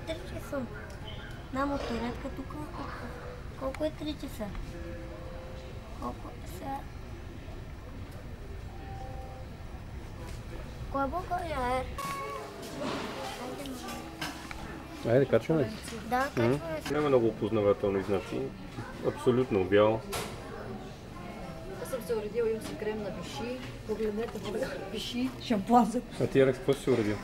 3 часа. На моторетка тук. Колко е 3 часа? Колко е сега? Кой е България е? Айде, качваме. Да, качваме. Няма много опознавателни знаци. Абсолютно бял. Аз съм се уредила, имам си крем на Виши. Погледнете, Виши, шампуан за... А ти, Алекс, какво си се уредил?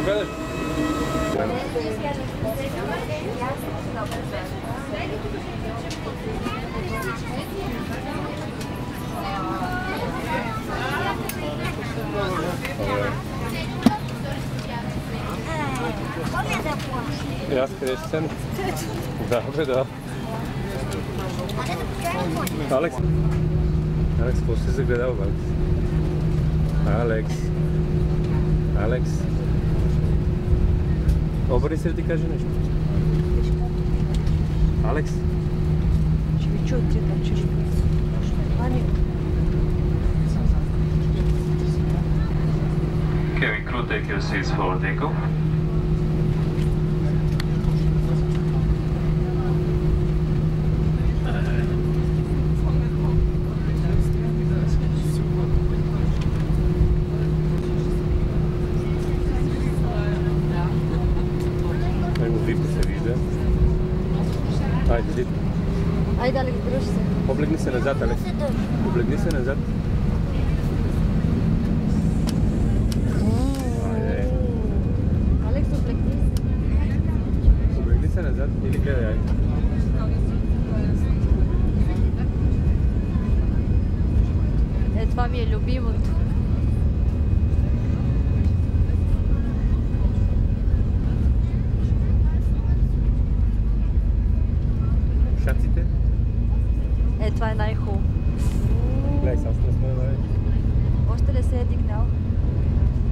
Гледаш? И аз къде ще седна? Да, бе, да. Алекс? Алекс, какво си загледал, бе? Алекс? Алекс? Обади се да ти каже нещо. Алекс? Ще ви чуят ти там, че ще Ани. Cabin crew, take your seats for takeoff. Айде, иди. Айде, Алекс, дръж се. Облегни се назад, Алекс. Облегни се назад. Айде. Алекс, облегни се. Облегни се назад или гледай, айде. Е, това ми е любимото. Шаците? Е, това е най-хубаво. Гледай, сега сме сме. Още не се е дигнал.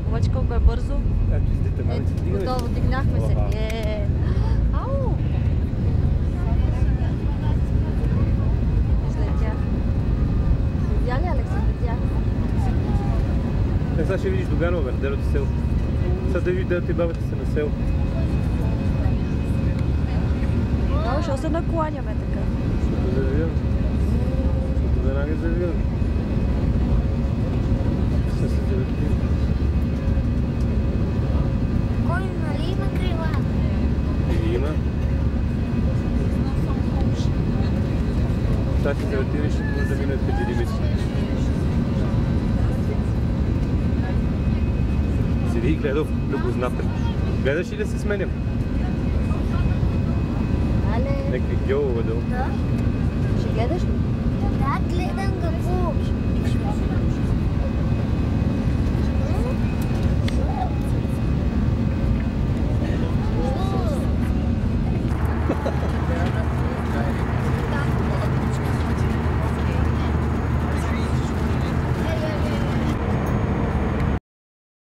Обаче колко е бързо. Ето, издите, Алекс. Готово, дигнахме се. Ау! Излетях. Видя ли, Алекс? Излетях. Сега ще видиш Доганово, Верделото село. Сега да видиш да бабата се на село. Много, ще се накланяме така. Защото завивам. Защото веднага завивам. Ще се завивам. Кой, нали има крила? И има. Сега ще завъртим и ще може да минат пети Седи и гледа в любознапред. Гледаш ли да се сменям? Але... Некви гьолове долу. Да. Ще гледаш ли? Да, гледам